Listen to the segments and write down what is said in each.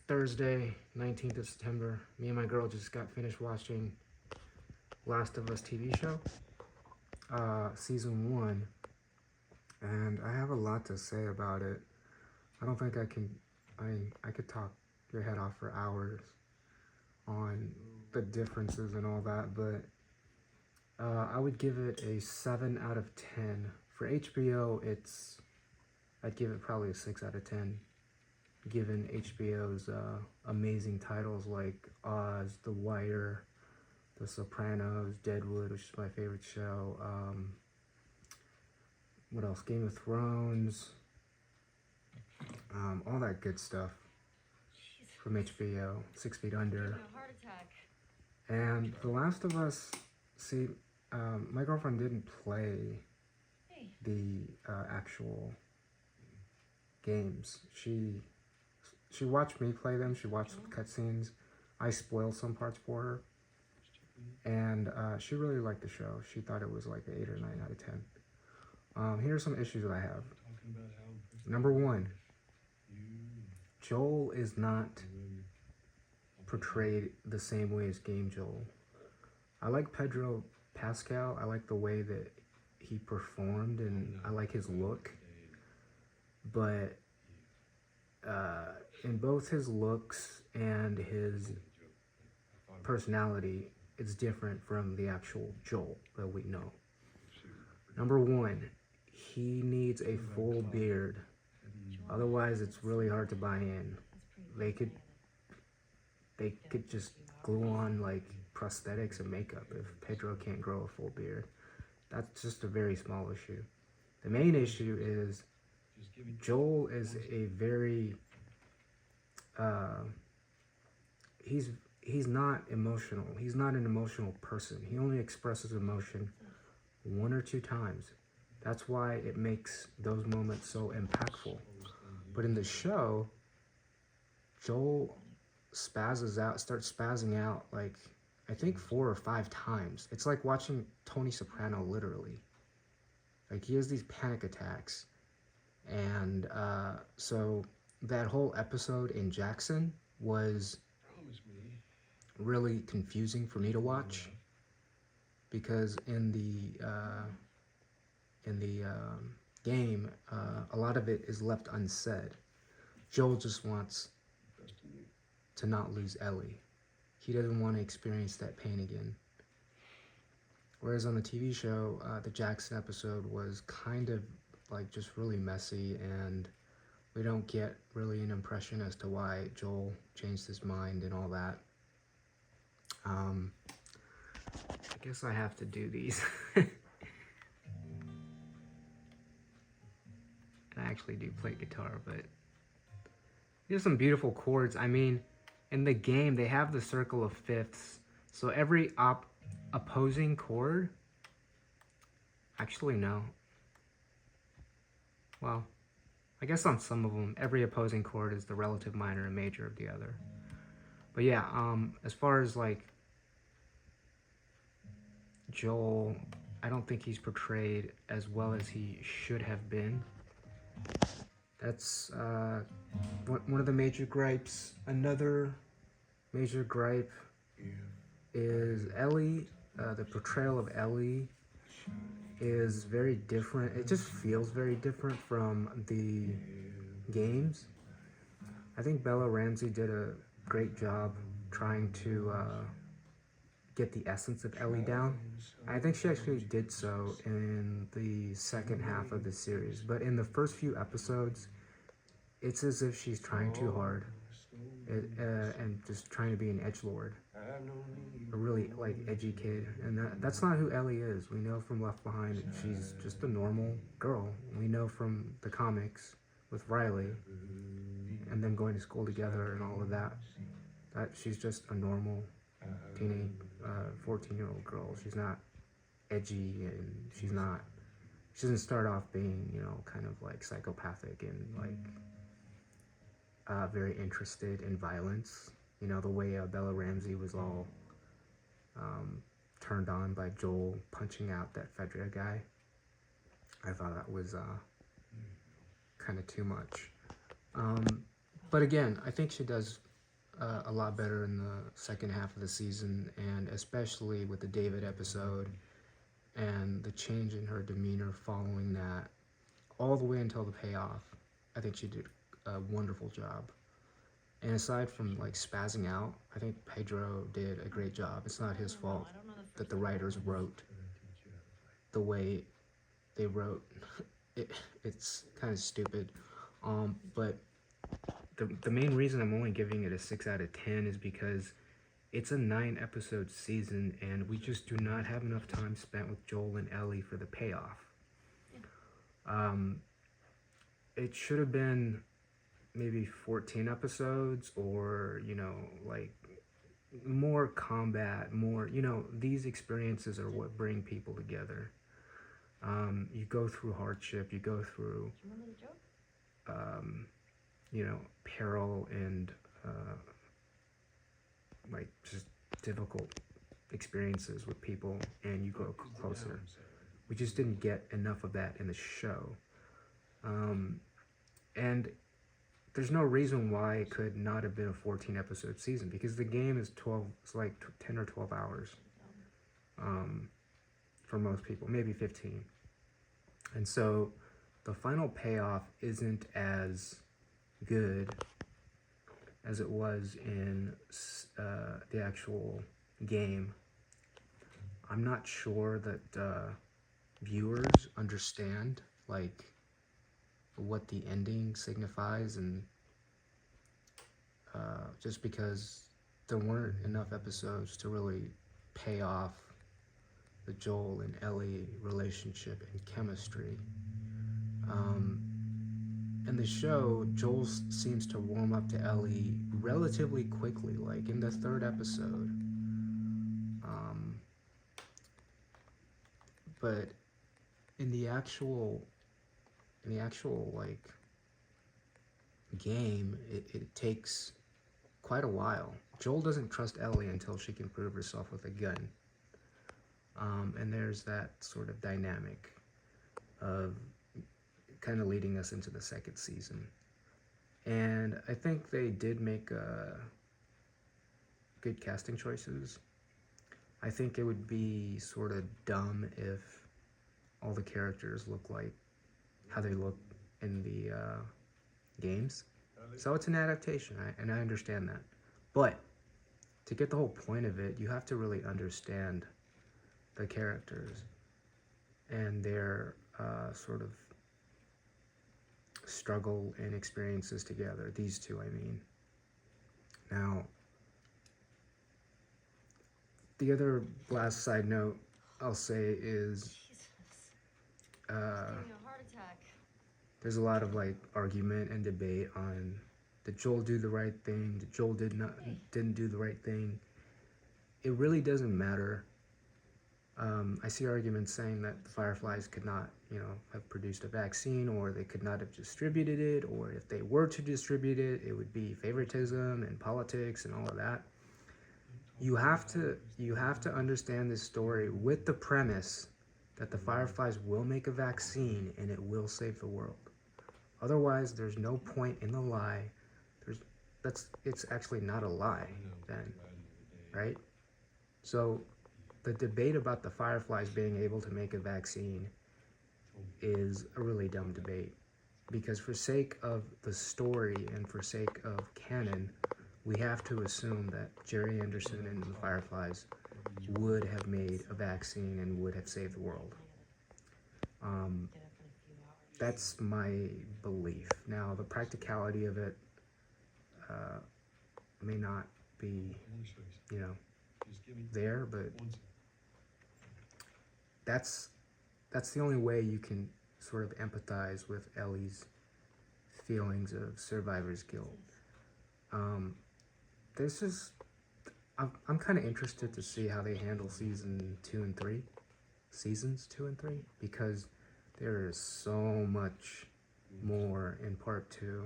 Thursday, 19th of September. Me and my girl just got finished watching Last of Us TV show, season 1, and I have a lot to say about it. I don't think I can, I could talk your head off for hours on the differences and all that, but I would give it a 7 out of 10. For HBO, I'd give it probably a 6 out of 10, given HBO's amazing titles like Oz, The Wire, The Sopranos, Deadwood, which is my favorite show. What else? Game of Thrones, all that good stuff from HBO. 6 Feet Under. And The Last of Us, see, my girlfriend didn't play the actual games. She watched me play them. She watched the cutscenes. I spoiled some parts for her, and she really liked the show. She thought it was like an 8 or 9 out of 10. Here are some issues that I have. Number 1, Joel is not portrayed the same way as game Joel. I like Pedro Pascal. I like the way that he performed, and I like his look. But in both his looks and his personality, it's different from the actual Joel that we know. Number 1, he needs a full beard. Otherwise, it's really hard to buy in. They could just glue on like prosthetics and makeup if Pedro can't grow a full beard. That's just a very small issue. The main issue is Joel is a very he's not emotional. He's not an emotional person. He only expresses emotion 1 or 2 times. That's why it makes those moments so impactful. But in the show, Joel starts spazzing out like I think 4 or 5 times. It's like watching Tony Soprano, literally. Like, he has these panic attacks. And so that whole episode in Jackson was really confusing for me to watch, because in the game, a lot of it is left unsaid. Joel just wants to not lose Ellie. He doesn't want to experience that pain again. Whereas on the TV show, the Jackson episode was kind of like just really messy, and we don't get really an impression as to why Joel changed his mind and all that. I guess I have to do these. And I actually do play guitar, but these are some beautiful chords. I mean, in the game, they have the circle of fifths, so every opposing chord, actually no. Well, I guess on some of them, every opposing chord is the relative minor and major of the other. But yeah, as far as like Joel, I don't think he's portrayed as well as he should have been. That's one of the major gripes. Another major gripe is Ellie. The portrayal of Ellie is very different. It just feels very different from the games. I think Bella Ramsey did a great job trying to get the essence of Ellie down. I think she actually did so in the second half of the series, but in the first few episodes, it's as if she's trying too hard and just trying to be an edgelord, a really like edgy kid, and that's not who Ellie is. We know from Left Behind that she's just a normal girl. We know from the comics with Riley and them going to school together and all of that, that she's just a normal teenage 14-year-old girl. She's not edgy, and she doesn't start off being, you know, kind of like psychopathic and like very interested in violence. You know, the way Bella Ramsey was all turned on by Joel punching out that Fedra guy. I thought that was kind of too much. But again, I think she does a lot better in the second half of the season, and especially with the David episode and the change in her demeanor following that, all the way until the payoff. I think she did a wonderful job. And aside from like spazzing out, I think Pedro did a great job. It's not his fault that the writers wrote the way they wrote. It, it's kind of stupid. But the main reason I'm only giving it a 6 out of 10 is because it's a 9-episode season, and we just do not have enough time spent with Joel and Ellie for the payoff. It should have been maybe 14 episodes, or, you know, like more combat, more, you know, these experiences are what bring people together. You go through hardship, you go through, you know, peril and like just difficult experiences with people, and you grow closer. We just didn't get enough of that in the show. And there's no reason why it could not have been a 14-episode season, because the game is 12, it's like 10 or 12 hours for most people, maybe 15. And so the final payoff isn't as good as it was in the actual game. I'm not sure that viewers understand like what the ending signifies, and just because there weren't enough episodes to really pay off the Joel and Ellie relationship and chemistry. In the show, Joel seems to warm up to Ellie relatively quickly, like in the 3rd episode. But in the actual like game, it takes quite a while. Joel doesn't trust Ellie until she can prove herself with a gun. And there's that sort of dynamic of kind of leading us into the 2nd season. And I think they did make good casting choices. I think it would be sort of dumb if all the characters look like how they look in the games. So it's an adaptation, and I understand that. But to get the whole point of it, you have to really understand the characters and their sort of struggle and experiences together. These two, I mean. Now, the other last side note I'll say is there's a lot of like argument and debate on did Joel do the right thing, did Joel didn't do the right thing. It really doesn't matter. I see arguments saying that the Fireflies could not, you know, have produced a vaccine, or they could not have distributed it, or if they were to distribute it, it would be favoritism and politics and all of that. You have to understand this story with the premise that the Fireflies will make a vaccine and it will save the world. Otherwise, there's no point in the lie. It's actually not a lie then, right? So the debate about the Fireflies being able to make a vaccine is a really dumb debate, because for sake of the story and for sake of canon, we have to assume that Jerry Anderson and the Fireflies would have made a vaccine and would have saved the world. That's my belief. Now, the practicality of it may not be, you know, there, but that's the only way you can sort of empathize with Ellie's feelings of survivor's guilt. This is, I'm kind of interested to see how they handle seasons 2 and 3, because there is so much more in part 2,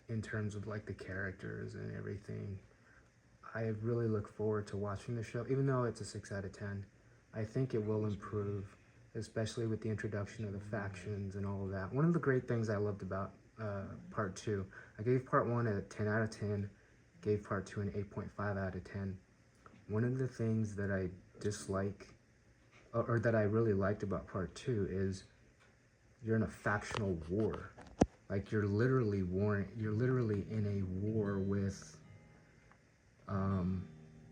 in terms of like the characters and everything. I really look forward to watching the show, even though it's a 6 out of 10. I think it will improve, especially with the introduction of the factions and all of that. One of the great things I loved about part 2. I gave part 1 a 10 out of 10, gave part 2 an 8.5 out of 10. One of the things that I dislike, or that I really liked about part 2 is you're in a factional war. Like you're literally in a war with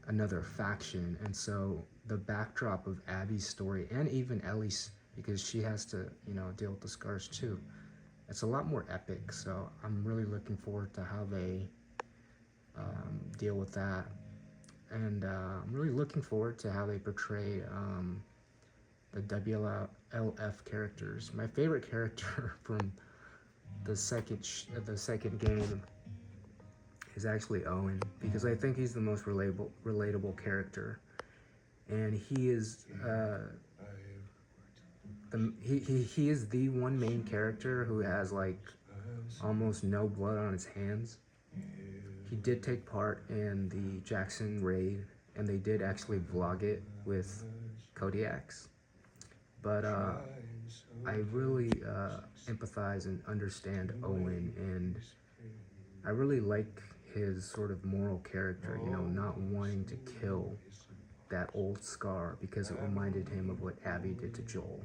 another faction. And so the backdrop of Abby's story, and even Ellie's, because she has to, you know, deal with the scars too, it's a lot more epic. So I'm really looking forward to how they deal with that. And I'm really looking forward to how they portray the WLF characters. My favorite character from the second game is actually Owen, because I think he's the most relatable character, and he is he is the one main character who has like almost no blood on his hands. He did take part in the Jackson raid, and they did actually vlog it with Kodiaks. But I really empathize and understand Owen, and I really like his sort of moral character, you know, not wanting to kill that old scar because it reminded him of what Abby did to Joel.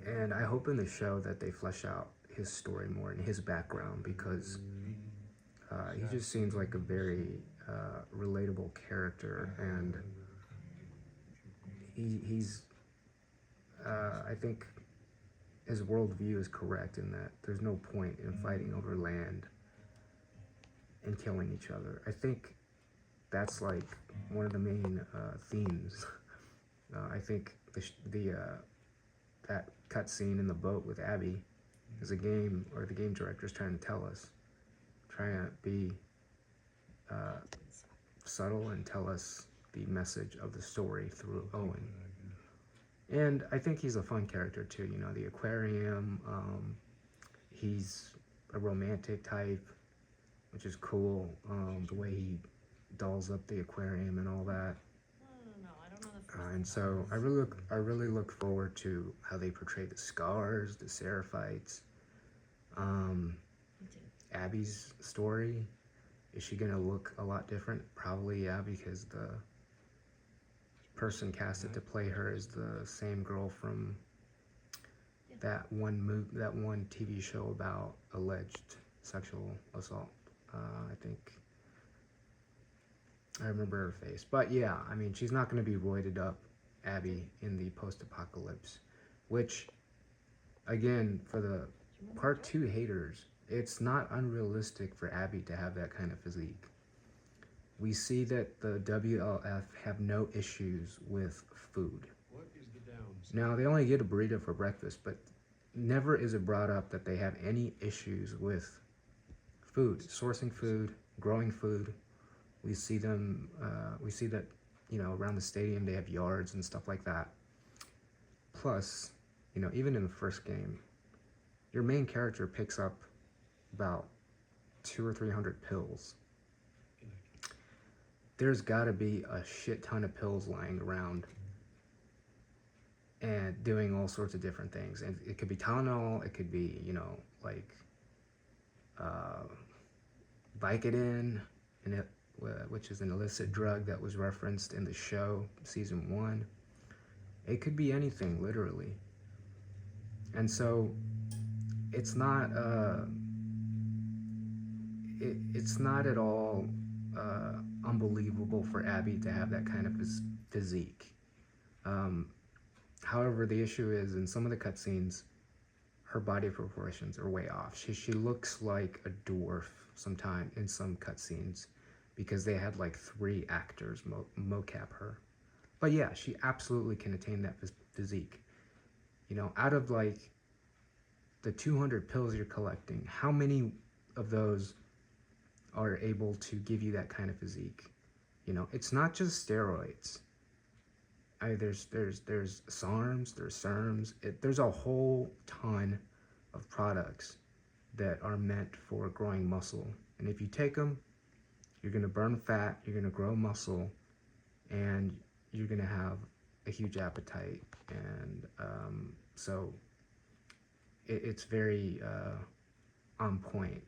And I hope in the show that they flesh out his story more and his background, because he just seems like a very relatable character, and he's I think his worldview is correct in that there's no point in fighting over land and killing each other. I think that's like one of the main themes. I think that cutscene in the boat with Abby is a game, or the game director is trying to tell us, trying to be subtle and tell us the message of the story through Owen. And I think he's a fun character too, you know, the aquarium, he's a romantic type, which is cool, the way he dolls up the aquarium and all that. And so I really look forward to how they portray the scars, the Seraphites, Abby's story. Is she gonna look a lot different? Probably, yeah, because the person casted to play her is the same girl from that one TV show about alleged sexual assault. I think I remember her face. But yeah, I mean, she's not going to be roided up Abby in the post-apocalypse, which, again, for the part 2 haters, it's not unrealistic for Abby to have that kind of physique. We see that the WLF have no issues with food. Now, they only get a burrito for breakfast, but never is it brought up that they have any issues with food, sourcing food, growing food. We see them, we see that, you know, around the stadium they have yards and stuff like that. Plus, you know, even in the first game, your main character picks up about 200 or 300 pills. There's got to be a shit ton of pills lying around and doing all sorts of different things. And it could be Tylenol, it could be, you know, like Vicodin, which is an illicit drug that was referenced in the show, season 1. It could be anything, literally. And so it's not it's not at all unbelievable for Abby to have that kind of physique. However, the issue is, in some of the cutscenes, her body proportions are way off. She looks like a dwarf sometime in some cutscenes, because they had like 3 actors mocap her. But yeah, she absolutely can attain that physique. You know, out of like the 200 pills you're collecting, how many of those are able to give you that kind of physique? You know, it's not just steroids. There's SARMs, there's SERMs, there's a whole ton of products that are meant for growing muscle. And if you take them, you're gonna burn fat, you're gonna grow muscle, and you're gonna have a huge appetite. And so it's very on point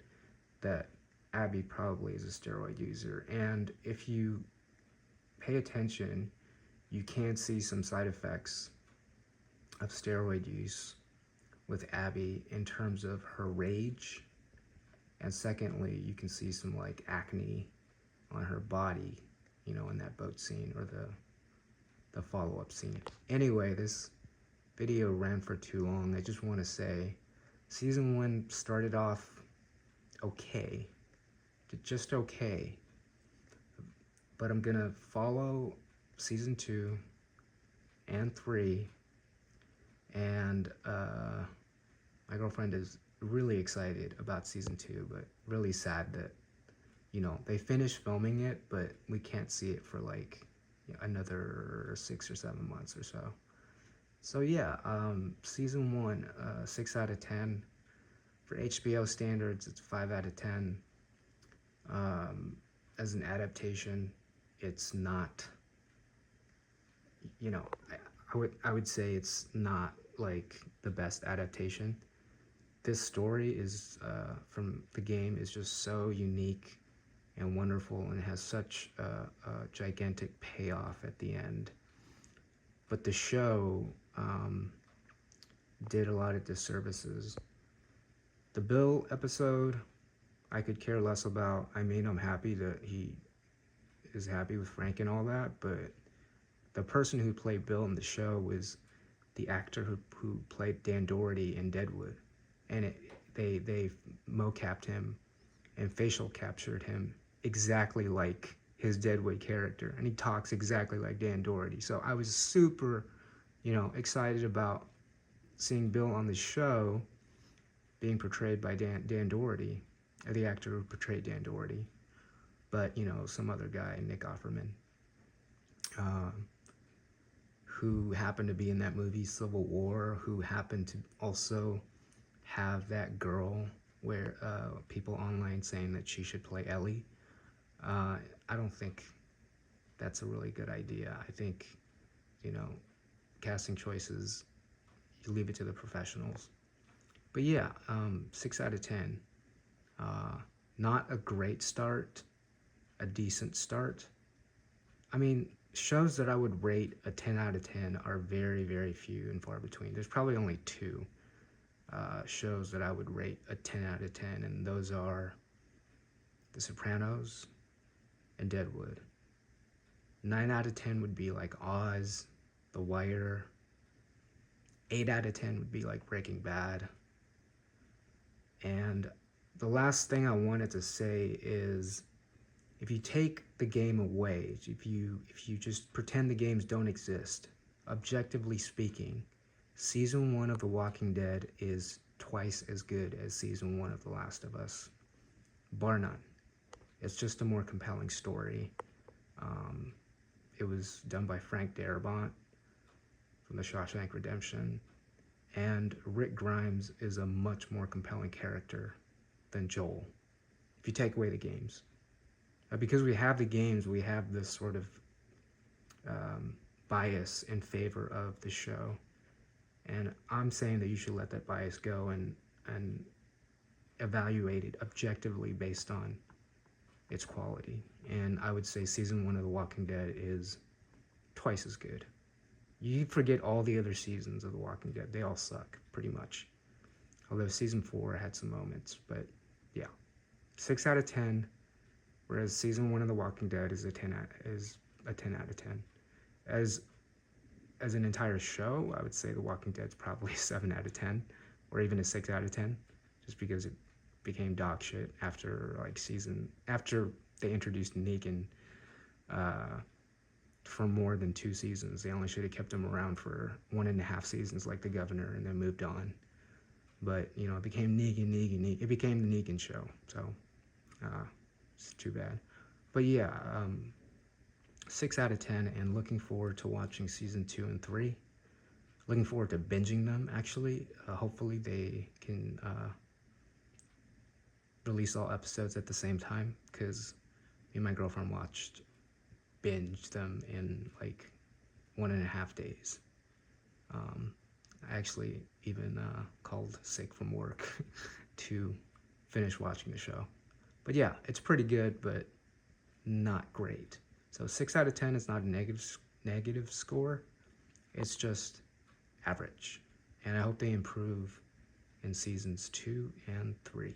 that Abby probably is a steroid user. And if you pay attention, you can see some side effects of steroid use with Abby in terms of her rage. And secondly, you can see some like acne on her body, you know, in that boat scene or the follow-up scene. Anyway, this video ran for too long. I just want to say season 1 started off okay, just okay, but I'm gonna follow season 2 and 3, and my girlfriend is really excited about season 2, but really sad that, you know, they finished filming it, but we can't see it for like another 6 or 7 months or so. So yeah, season 1, 6 out of 10. For HBO standards, it's 5 out of 10. As an adaptation, it's not, you know, I would say it's not like the best adaptation. This story is from the game is just so unique and wonderful, and it has such a gigantic payoff at the end. But the show did a lot of disservices. The Bill episode, I could care less about. I mean, I'm happy that he is happy with Frank and all that, but the person who played Bill in the show was the actor who played Dan Doherty in Deadwood, and they mocapped him and facial captured him exactly like his Deadwood character, and he talks exactly like Dan Doherty. So I was super, you know, excited about seeing Bill on the show being portrayed by Dan Doherty, the actor who portrayed Dan Doherty, but, you know, some other guy, Nick Offerman, who happened to be in that movie Civil War, who happened to also have that girl where people online saying that she should play Ellie. I don't think that's a really good idea. I think, you know, casting choices, you leave it to the professionals. But yeah, 6 out of 10. Not a great start, a decent start. I mean, shows that I would rate a 10 out of 10 are very, very few and far between. There's probably only 2 shows that I would rate a 10 out of 10, and those are The Sopranos and Deadwood. 9 out of 10 would be like Oz, The Wire. 8 out of 10 would be like Breaking Bad. And the last thing I wanted to say is, if you take the game away, if you just pretend the games don't exist, objectively speaking, season 1 of The Walking Dead is twice as good as season 1 of The Last of Us, bar none. It's just a more compelling story. It was done by Frank Darabont from The Shawshank Redemption, and Rick Grimes is a much more compelling character than Joel, if you take away the games. Because we have the games, we have this sort of bias in favor of the show. And I'm saying that you should let that bias go and evaluate it objectively based on its quality. And I would say season 1 of The Walking Dead is twice as good. You forget all the other seasons of The Walking Dead. They all suck, pretty much. Although season 4 had some moments, but yeah. 6 out of 10, whereas season 1 of The Walking Dead is a 10 out of 10. As an entire show, I would say The Walking Dead's probably a 7 out of 10, or even a 6 out of 10, just because it became dog shit after they introduced Negan for more than 2 seasons. They only should have kept him around for 1.5 seasons like the Governor and then moved on. But, you know, it became Negan. It became the Negan show, so it's too bad. But yeah, 6 out of 10, and looking forward to watching season 2 and 3. Looking forward to binging them, actually. Hopefully they can release all episodes at the same time, because me and my girlfriend binged them in like 1.5 days. I actually even called sick from work to finish watching the show. But yeah, it's pretty good, but not great. So 6 out of 10 is not a negative score. It's just average. And I hope they improve in seasons 2 and 3.